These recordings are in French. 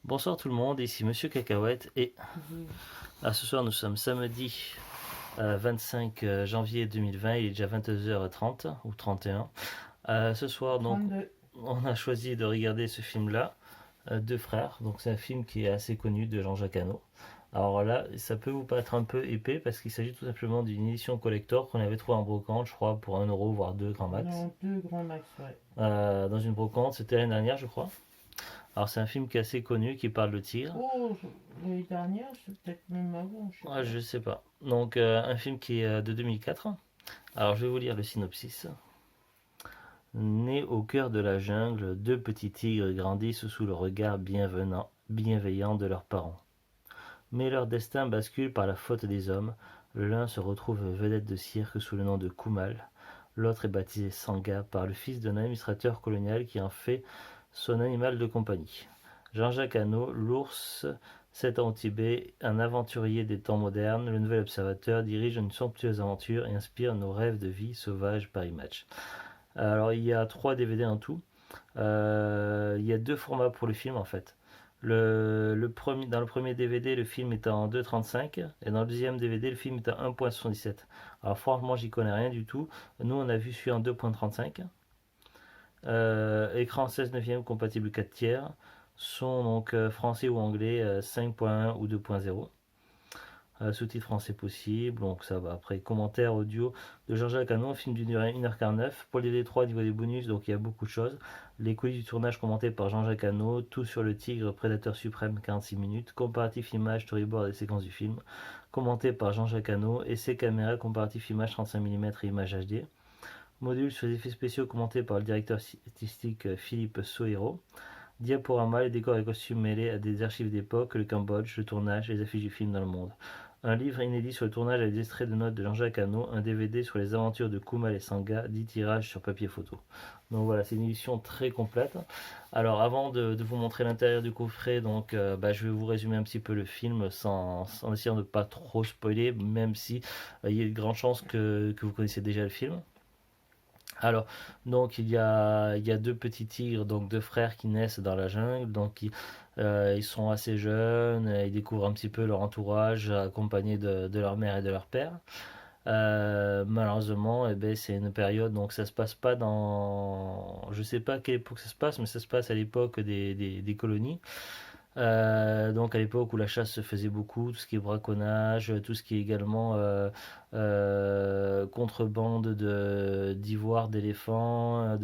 Bonsoir tout le monde, ici Monsieur Cacahuète et Mhm. ce soir nous sommes samedi 25 janvier 2020, il est déjà 22h30 ou 31. Ce soir donc 32. on a choisi de regarder ce film-là, Deux frères, donc c'est un film qui est assez connu de Jean-Jacques Hano. Alors là, ça peut vous paraître un peu épais parce qu'il s'agit tout simplement d'une édition collector qu'on avait trouvé en brocante, je crois, pour 1 euro voire 2 grand max. Non, deux grands max, ouais. Dans une brocante, c'était l'année dernière, je crois. Alors c'est un film qui est assez connu, qui parle de tigre. Oh, l'année dernière, c'est peut-être même avant, je sais Ah, pas. je sais pas. Donc, un film qui est de 2004. Alors, je vais vous lire le synopsis. Nés au cœur de la jungle, deux petits tigres grandissent sous le regard bienveillant de leurs parents. Mais leur destin bascule par la faute des hommes. L'un se retrouve vedette de cirque sous le nom de Kumal. L'autre est baptisé Sangha par le fils d'un administrateur colonial qui en fait son animal de compagnie. Jean-Jacques Hano, l'ours, 7 ans au Tibet, un aventurier des temps modernes, le nouvel observateur dirige une somptueuse aventure et inspire nos rêves de vie sauvage par image. Alors il y a 3 DVD en tout. Il y a 2 formats pour le film en fait. Dans le premier DVD, le film est en 2,35 et dans le deuxième DVD, le film est en 1,77. Alors franchement, j'y connais rien du tout. Nous, on a vu celui en 2,35. Écran 16 neuvième compatible 4 tiers. Son donc français ou anglais 5.1 ou 2.0. Sous-titres français possible, donc ça va. Après, commentaire audio de Jean-Jacques Hano, film d'une durée 1h49. Pour les D3, niveau des bonus, donc il y a beaucoup de choses. Les coulisses du tournage commenté par Jean-Jacques Hano, tout sur le tigre, prédateur suprême, 46 minutes. Comparatif image, storyboard et séquences du film, commenté par Jean-Jacques Hano. Essai caméra, comparatif image 35 mm et image HD. Module sur les effets spéciaux commenté par le directeur artistique Philippe Sohiro. Diaporama, les décors et costumes mêlés à des archives d'époque, le Cambodge, le tournage, les affiches du film dans le monde. Un livre inédit sur le tournage avec des extraits de notes de Jean-Jacques Hano, un DVD sur les aventures de Kumal et Sangha, 10 tirages sur papier photo. Donc voilà, c'est une édition très complète. Alors avant de vous montrer l'intérieur du coffret, donc je vais vous résumer un petit peu le film en essayant de ne pas trop spoiler, même si il y a de grandes chances que vous connaissez déjà le film. Alors, donc il y a deux petits tigres, donc deux frères qui naissent dans la jungle, donc ils sont assez jeunes, ils découvrent un petit peu leur entourage, accompagnés de leur mère et de leur père. Malheureusement, eh ben, c'est une période, donc ça se passe pas dans, je sais pas à quelle époque ça se passe, mais ça se passe à l'époque des colonies. Donc à l'époque où la chasse se faisait beaucoup, tout ce qui est braconnage, tout ce qui est également contrebande d'ivoire, d'éléphants,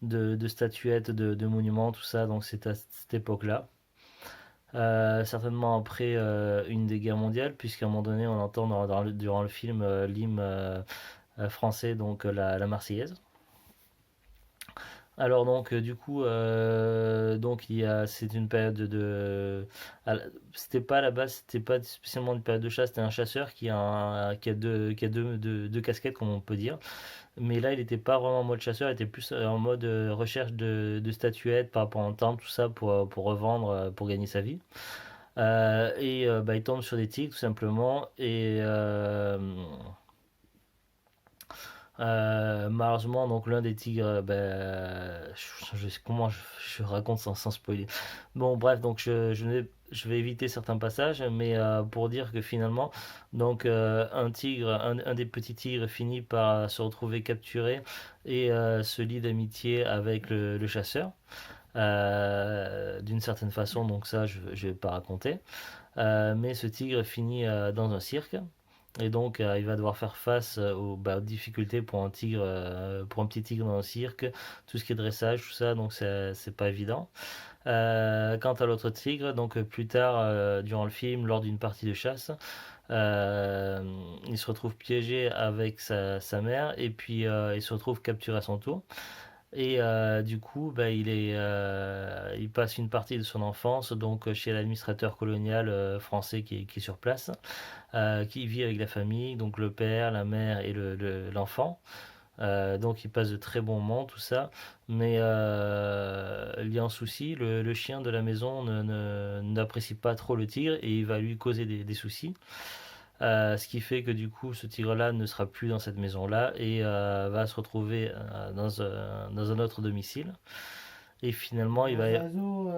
de statuettes, de monuments, tout ça. Donc c'est à cette époque-là. Certainement après une des guerres mondiales, puisqu'à un moment donné on entend durant le film l'hymne français, donc la Marseillaise. Alors donc du coup donc c'est une période c'était pas à la base, c'était pas spécialement une période de chasse, c'était un chasseur qui a deux casquettes, comme on peut dire, mais là il était pas vraiment en mode chasseur, il était plus en mode recherche de statuettes par rapport à un temple, tout ça pour revendre, pour gagner sa vie. Il tombe sur des tigres tout simplement malheureusement, donc l'un des tigres, comment je raconte sans spoiler. Bon, bref, donc je vais éviter certains passages, mais pour dire que finalement, donc un des petits tigres finit par se retrouver capturé et se lie d'amitié avec le chasseur. D'une certaine façon, donc ça je vais pas raconter. Mais ce tigre finit dans un cirque. Et donc, il va devoir faire face aux difficultés pour un petit tigre dans un cirque, tout ce qui est dressage, tout ça, donc c'est pas évident. Quant à l'autre tigre, donc plus tard, durant le film, lors d'une partie de chasse, euh, il se retrouve piégé avec sa mère et puis il se retrouve capturé à son tour. Et du coup, il passe une partie de son enfance donc chez l'administrateur colonial français qui est sur place, qui vit avec la famille, donc le père, la mère et l'enfant. Donc il passe de très bons moments, tout ça. Mais il y a un souci, le chien de la maison n'apprécie pas trop le tigre et il va lui causer des soucis. Ce qui fait que du coup ce tigre-là ne sera plus dans cette maison-là et va se retrouver dans un autre domicile. Et finalement il va... Dans un zoo,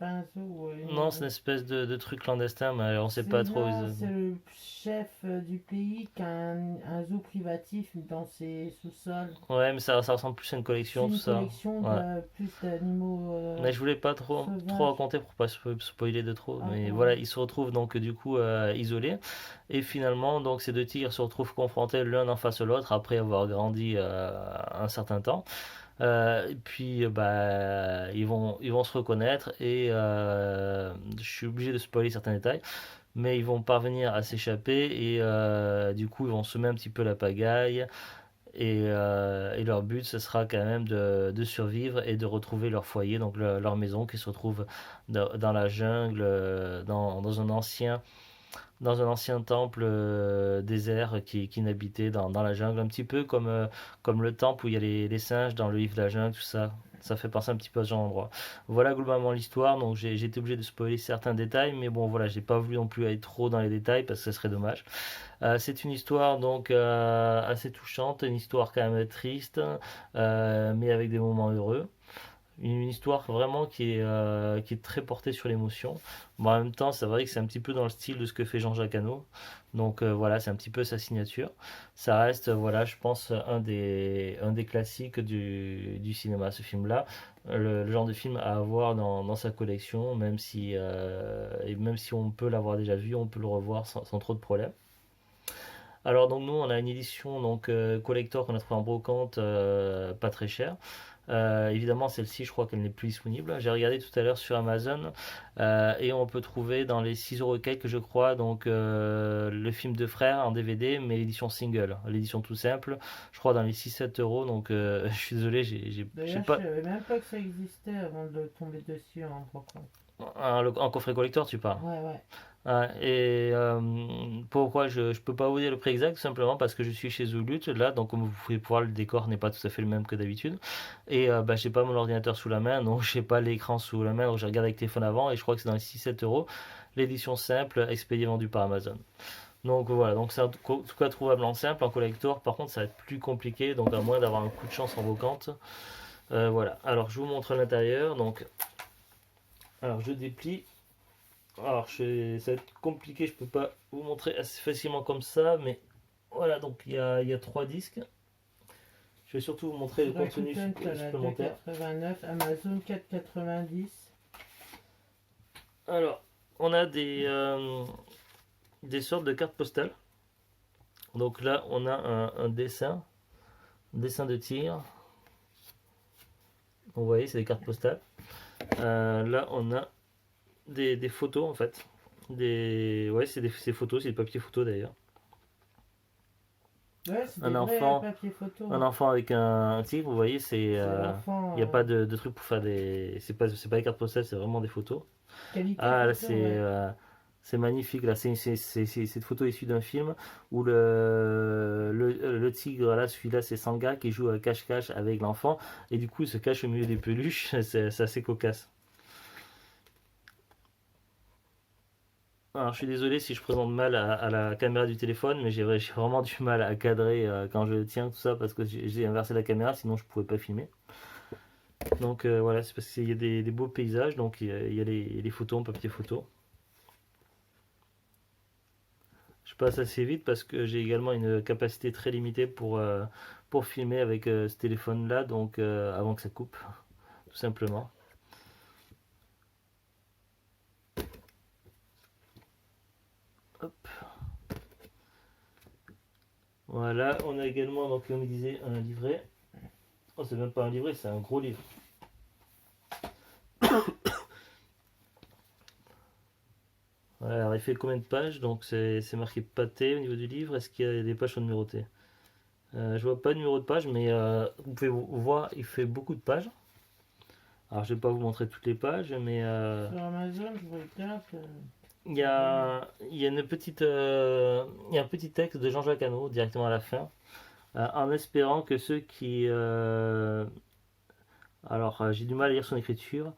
pas un zoo, Non, c'est une espèce de truc clandestin, mais on sait pas trop. C'est le chef du pays qui a un zoo privatif dans ses sous-sols. Ouais, mais ça ressemble plus à une C'est collection, tout une ça. collection Ouais. de plus d'animaux Mais je voulais pas trop sauvages. raconter pour pas spoiler de trop. Ah, Mais pardon. voilà, ils se retrouvent donc du coup isolés. Et finalement, donc ces deux tigres se retrouvent confrontés l'un en face de l'autre après avoir grandi un certain temps. Et puis ils vont se reconnaître et je suis obligé de spoiler certains détails, mais ils vont parvenir à s'échapper et du coup ils vont semer un petit peu la pagaille et leur but ce sera quand même de survivre et de retrouver leur foyer, donc leur maison qui se retrouve dans la jungle, dans un ancien temple désert qui n'habitait dans la jungle, un petit peu comme le temple où il y a les singes dans le livre de la jungle, tout ça. Ça fait penser un petit peu à ce genre d'endroit. Voilà globalement l'histoire, donc j'ai été obligé de spoiler certains détails, mais bon voilà, j'ai pas voulu non plus aller trop dans les détails parce que ce serait dommage. C'est une histoire donc assez touchante, une histoire quand même triste, mais avec des moments heureux. Une histoire vraiment qui est très portée sur l'émotion. Bon, en même temps, c'est vrai que c'est un petit peu dans le style de ce que fait Jean-Jacques Hano. Donc voilà, c'est un petit peu sa signature. Ça reste, voilà, je pense, un des classiques du cinéma, ce film-là. Le genre de film à avoir dans sa collection, et même si on peut l'avoir déjà vu, on peut le revoir sans trop de problèmes. Alors donc nous on a une édition donc collector qu'on a trouvé en brocante pas très chère. Évidemment celle-ci je crois qu'elle n'est plus disponible. J'ai regardé tout à l'heure sur Amazon et on peut trouver dans les 6 € quelques je crois donc le film de Frères en DVD mais l'édition single, l'édition tout simple, je crois dans les 6-7 € donc je suis désolé j'ai D'ailleurs, je pas savais même pas que ça existait avant de tomber dessus en brocante. un coffret collector tu parles. Ouais, ouais. Ouais, et pourquoi je peux pas vous dire le prix exact, tout simplement parce que je suis chez Zulut là, donc comme vous pouvez voir, le décor n'est pas tout à fait le même que d'habitude. Et j'ai pas mon ordinateur sous la main, donc j'ai pas l'écran sous la main, donc j'ai regardé avec le téléphone avant, et je crois que c'est dans les 6-7 € l'édition simple expédiée vendue par Amazon. Donc voilà, donc c'est en tout cas trouvable en simple, en collector, par contre ça va être plus compliqué, donc à moins d'avoir un coup de chance en brocante. Voilà, alors je vous montre l'intérieur, donc alors je déplie. Alors, ça va être compliqué, je peux pas vous montrer assez facilement comme ça, mais voilà, donc il y a 3 disques. Je vais surtout vous montrer le Sur contenu Rakuten, t'as la supplémentaire. 2,89, Amazon 4,90. Alors, on a des sortes de cartes postales. Donc là, on a un dessin de tir. Vous voyez, c'est des cartes postales. Là, on a des photos en fait. Ouais, c'est photos, c'est des papiers photos d'ailleurs. Ouais, c'est Un des vrais enfant, papiers photo. un enfant avec un tigre, vous voyez, C'est l'enfant. il n'y a pas de truc pour faire des. C'est pas des cartes postales, c'est vraiment des photos. Qualité Ah, là, photo, ouais. c'est magnifique. Là, c'est une photo issue d'un film où le tigre, là, celui-là, c'est Sanga qui joue à cache-cache avec l'enfant. Et du coup, il se cache au milieu des peluches. C'est assez cocasse. Alors, je suis désolé si je présente mal à la caméra du téléphone, mais j'ai vraiment du mal à cadrer quand je le tiens, tout ça, parce que j'ai inversé la caméra, sinon je pouvais pas filmer. Donc voilà, c'est parce qu'il y a des beaux paysages, donc il y a les photos en papier photo. Je passe assez vite parce que j'ai également une capacité très limitée pour filmer avec ce téléphone-là, donc avant que ça coupe, tout simplement. Hop. Voilà, on a également, donc comme je disais, un livret. Oh, c'est même pas un livret, c'est un gros livre. Voilà, alors il fait combien de pages? Donc c'est marqué pâté au niveau du livre. Est-ce qu'il y a des pages sont numérotées? Je vois pas de numéro de page, mais vous pouvez voir, il fait beaucoup de pages. Alors je vais pas vous montrer toutes les pages, mais Sur Amazon, je regarde. il y a une petite, il y a un petit texte de Jean-Jacques Hano directement à la fin, en espérant que ceux qui, alors j'ai du mal à lire son écriture,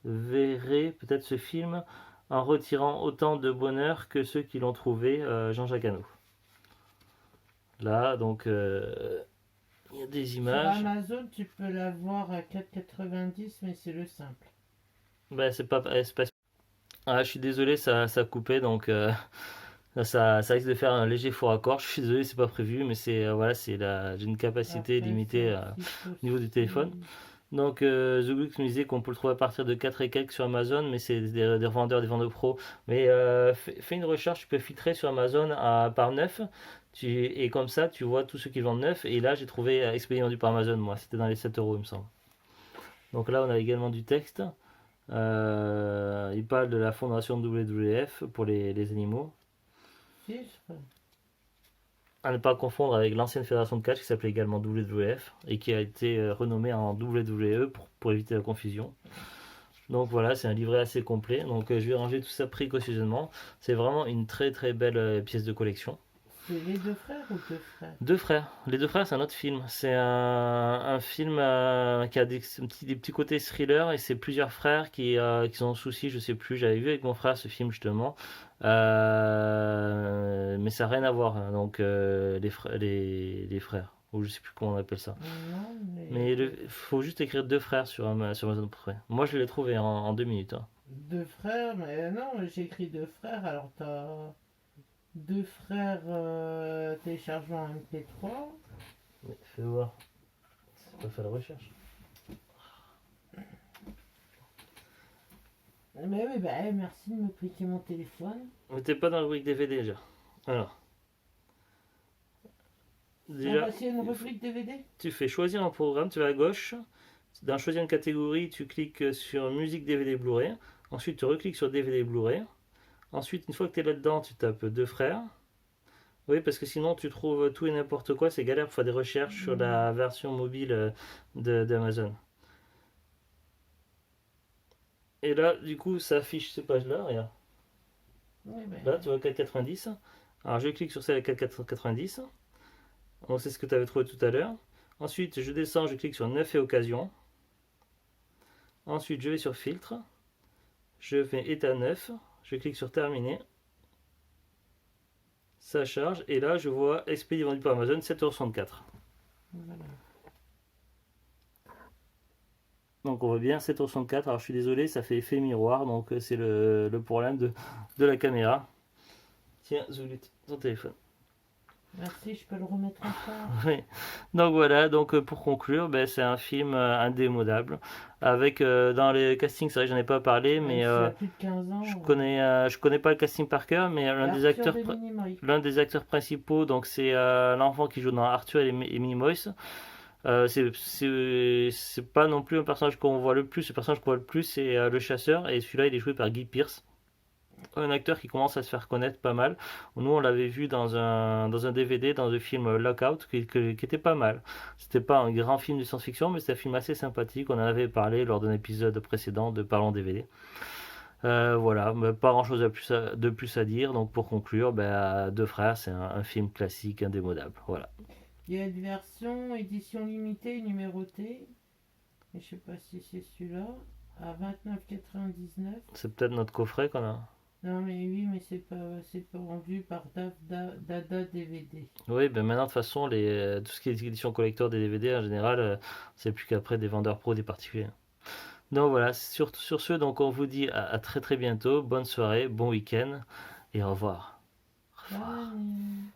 verraient peut-être ce film en retirant autant de bonheur que ceux qui l'ont trouvé, Jean-Jacques Hano. Là, donc, il y a des Sur images. Amazon, tu peux l'avoir à 4,90, mais c'est le simple. Ben, c'est pas. Ah, je suis désolé, ça a coupé, donc ça risque de faire un léger faux raccord. Je suis désolé, c'est pas prévu, mais voilà, j'ai une capacité Après, c'est limitée aussi au niveau du téléphone. possible. Donc, The Glux me disait qu'on peut le trouver à partir de 4 et quelques sur Amazon, mais c'est des revendeurs, des vendeurs pro. Mais fais une recherche, tu peux filtrer sur Amazon par neuf, et comme ça, tu vois tous ceux qui vendent neuf. Et là, j'ai trouvé expédié vendu par Amazon, moi, c'était dans les 7 euros, il me semble. Donc là, on a également du texte. Il parle de la fondation WWF pour les animaux. Si, je ferais. À ne pas confondre avec l'ancienne fédération de catch qui s'appelait également WWF et qui a été renommée en WWE pour éviter la confusion. Donc voilà, c'est un livret assez complet. Donc je vais ranger tout ça précautionneusement. C'est vraiment une très très belle pièce de collection. C'est les deux frères ou deux frères? Deux frères. Les deux frères, c'est un autre film. C'est un film qui a des petits côtés thriller et c'est plusieurs frères qui sont en souci. Je sais plus. J'avais vu avec mon frère ce film justement. Mais ça n'a rien à voir, hein. Donc les frères. Ou je sais plus comment on appelle ça. Non, Mais mais il faut juste écrire deux frères sur Amazon Près. Moi je l'ai trouvé en 2 minutes, hein. deux frères, mais non, j'ai écrit deux frères, alors t'as deux frères téléchargement MP3. Mais fais voir. C'est pas faire la recherche. Mais oui, bah, merci de me piquer mon téléphone. Mais t'es pas dans le rubrique DVD déjà. Alors, On déjà, va essayer une rubrique DVD. tu fais choisir un programme, tu vas à gauche. Dans choisir une catégorie, tu cliques sur musique DVD Blu-ray. Ensuite, tu recliques sur DVD Blu-ray. Ensuite, une fois que tu es là-dedans, tu tapes deux frères. Oui, parce que sinon, tu trouves tout et n'importe quoi. C'est galère pour faire des recherches sur la version mobile d'Amazon. Et là, du coup, ça affiche ces pages-là. Regarde. Oui, ben, Là, tu vois 4,90. Alors, je clique sur celle à 4,90. Donc, c'est ce que tu avais trouvé tout à l'heure. Ensuite, je descends, je clique sur neuf et occasion. Ensuite, je vais sur filtre. Je fais état neuf. Je clique sur terminer. Ça charge. Et là, je vois expédié vendu par Amazon 7,64 €. voilà. Donc on voit bien 7,64 €. Alors je suis désolé, ça fait effet miroir. Donc c'est le problème de la caméra. Tiens, Zulut, ton téléphone. Merci, je peux le remettre encore. Oui. Donc voilà, donc pour conclure, ben, c'est un film indémodable. Avec dans les castings, c'est vrai que j'en ai pas parlé, Même mais s'il a plus de 15 ans. je connais pas le casting par cœur, mais Arthur de Minimoy. l'un des acteurs principaux, donc c'est l'enfant qui joue dans Arthur et Minimoys. C'est pas non plus un personnage qu'on voit le plus. Le personnage qu'on voit le plus, c'est le chasseur, et celui-là, il est joué par Guy Pearce, un acteur qui commence à se faire connaître pas mal. Nous, on l'avait vu dans un DVD, dans le film Lockout, qui était pas mal. C'était pas un grand film de science-fiction, mais c'était un film assez sympathique. On en avait parlé lors d'un épisode précédent de Parlons DVD. Voilà, mais pas grand chose de plus à dire. Donc pour conclure, ben, Deux Frères, c'est un film classique, indémodable. Voilà. Il y a une version édition limitée numérotée. Et je sais pas si c'est celui-là. À 29,99. C'est peut-être notre coffret qu'on a. Non mais oui, mais c'est pas vendu par Dada DVD. Oui, ben maintenant de toute façon, tout ce qui est édition collector des DVD en général, c'est plus qu'après des vendeurs pro, des particuliers. Donc voilà, sur ce, donc on vous dit à très très bientôt, bonne soirée, bon week-end et au revoir. Au revoir. Salut.